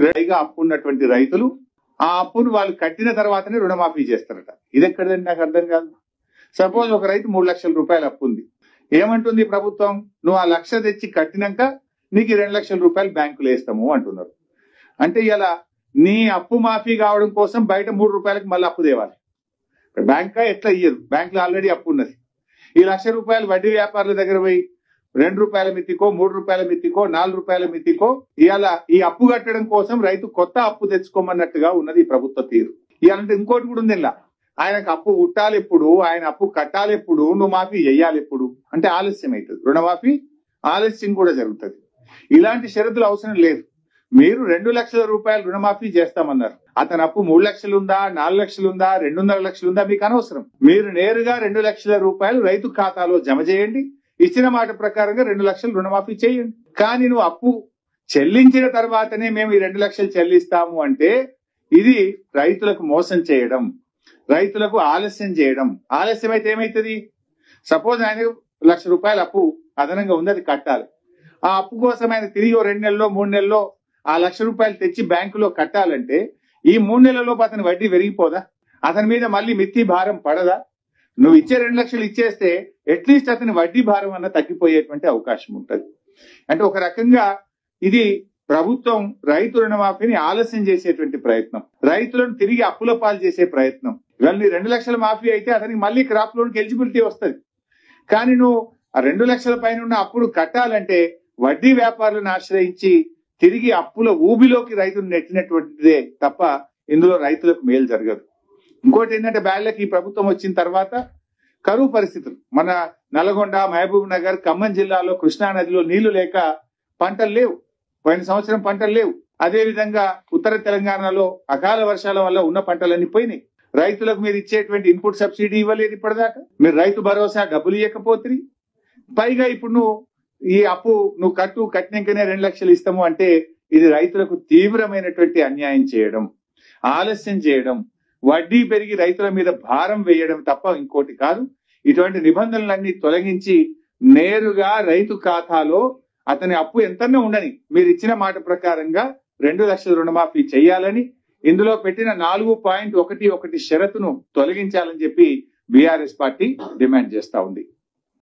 పైగా అప్పు ఉన్నటువంటి రైతులు ఆ అప్పును వాళ్ళు కట్టిన తర్వాతనే రుణమాఫీ చేస్తారట. ఇది ఎక్కడదండి నాకు అర్థం కాదు. సపోజ్ ఒక రైతు 3 లక్షల రూపాయలు అప్పు ఉంది. ఏమంటుంది ప్రభుత్వం? నువ్వు ఆ 1,00,000 తెచ్చి కట్టినాక నీకు 2 లక్షల రూపాయలు బ్యాంకులు వేస్తాము అంటున్నారు. అంటే ఇలా నీ అప్పు మాఫీ కావడం కోసం బయట 3 రూపాయలకు మళ్ళీ అప్పు తేవాలి. బ్యాంక్ ఎట్లా ఇయ్యదు, బ్యాంక్ లో ఆల్రెడీ అప్పు ఉన్నది. ఈ 1,00,000 రూపాయలు వడ్డీ వ్యాపారుల దగ్గర పోయి 2 రూపాయల మితికో 3 రూపాయల మితికో 4 రూపాయల మితికో ఇవాళ ఈ అప్పు కట్టడం కోసం రైతు కొత్త అప్పు తెచ్చుకోమన్నట్టుగా ఉన్నది ఈ ప్రభుత్వ తీరు. ఇవాళంటే ఇంకోటి కూడా ఉంది. ఇలా ఆయనకు అప్పు ఉట్టాలి ఎప్పుడు, ఆయన అప్పు కట్టాలి ఎప్పుడు, నువ్వు మాఫీ చెయ్యాలి ఎప్పుడు అంటే ఆలస్యం అవుతుంది. రుణమాఫీ ఆలస్యం కూడా జరుగుతుంది. ఇలాంటి షరతులు అవసరం లేదు. మీరు 2 లక్షల రూపాయలు రుణమాఫీ చేస్తామన్నారు. అతని అప్పు 3 లక్షలు ఉందా, 4 లక్షలు ఉందా, 2.5 లక్షలు ఉందా మీకు అనవసరం. మీరు నేరుగా 2 లక్షల రూపాయలు రైతు ఖాతాలో జమ చేయండి. ఇచ్చిన మాట ప్రకారంగా 2 లక్షలు రుణమాఫీ చేయండి. కానీ నువ్వు అప్పు చెల్లించిన తర్వాతనే మేము ఈ 2 లక్షలు చెల్లిస్తాము అంటే ఇది రైతులకు మోసం చేయడం, రైతులకు ఆలస్యం చేయడం. ఆలస్యం అయితే ఏమైతుంది? సపోజ్ ఆయన 1,00,000 రూపాయల అప్పు అదనంగా ఉంది, అది కట్టాలి. ఆ అప్పు కోసం ఆయన తిరిగి 2 నెలల్లో 3 నెలల్లో ఆ 1,00,000 రూపాయలు తెచ్చి బ్యాంకులో కట్టాలంటే ఈ 3 నెలల్లోపు అతని వడ్డీ పెరిగిపోదా? అతని మీద మళ్ళీ మిత్తి భారం పడదా? నువ్వు ఇచ్చే 2 లక్షలు ఇచ్చేస్తే అట్లీస్ట్ అతని వడ్డీ భారం అన్న తగ్గిపోయేటువంటి అవకాశం ఉంటుంది. అంటే ఒక రకంగా ఇది ప్రభుత్వం రైతు రుణమాఫీని ఆలస్యం చేసేటువంటి ప్రయత్నం, రైతులను తిరిగి అప్పుల పాలు చేసే ప్రయత్నం. ఇవాళ నీ 2 లక్షల మాఫీ అయితే అతనికి మళ్ళీ క్రాప్ లోన్కి ఎలిజిబిలిటీ వస్తుంది. కానీ నువ్వు ఆ 2 లక్షల పైన ఉన్న అప్పులు కట్టాలంటే వడ్డీ వ్యాపారులను ఆశ్రయించి తిరిగి అప్పుల ఊబిలోకి రైతులు నెట్టినటువంటిదే తప్ప ఇందులో రైతులకు మేలు జరగదు. ఇంకోటి ఏంటంటే బ్యాడ్లకి ఈ ప్రభుత్వం వచ్చిన తర్వాత కరువు పరిస్థితులు, మన నల్గొండ, మహబూబ్ నగర్, ఖమ్మం జిల్లాలో కృష్ణా నదిలో నీళ్లు లేక పంటలు లేవు. పోయిన సంవత్సరం పంటలు లేవు. అదే విధంగా ఉత్తర తెలంగాణలో అకాల వర్షాల వల్ల ఉన్న పంటలన్నీ పోయినాయి. రైతులకు మీరు ఇచ్చేటువంటి ఇన్పుట్ సబ్సిడీ ఇవ్వలేదు ఇప్పటిదాకా. మీరు రైతు భరోసా డబ్బులు ఇవ్వకపోతే పైగా ఇప్పుడు నువ్వు ఈ అప్పు నువ్వు కట్టినాకనే 2 లక్షలు ఇస్తాము అంటే ఇది రైతులకు తీవ్రమైనటువంటి అన్యాయం చేయడం, ఆలస్యం చేయడం, వడ్డీ పెరిగి రైతుల మీద భారం వేయడం తప్ప ఇంకోటి కాదు. ఇటువంటి నిబంధనలన్నీ తొలగించి నేరుగా రైతు ఖాతాలో అతని అప్పు ఎంతనే ఉండని మీరు ఇచ్చిన మాట ప్రకారంగా 2 లక్షల రుణమాఫీ చేయాలని, ఇందులో పెట్టిన 4.11 షరతును తొలగించాలని చెప్పి బీఆర్ఎస్ పార్టీ డిమాండ్ చేస్తా ఉంది.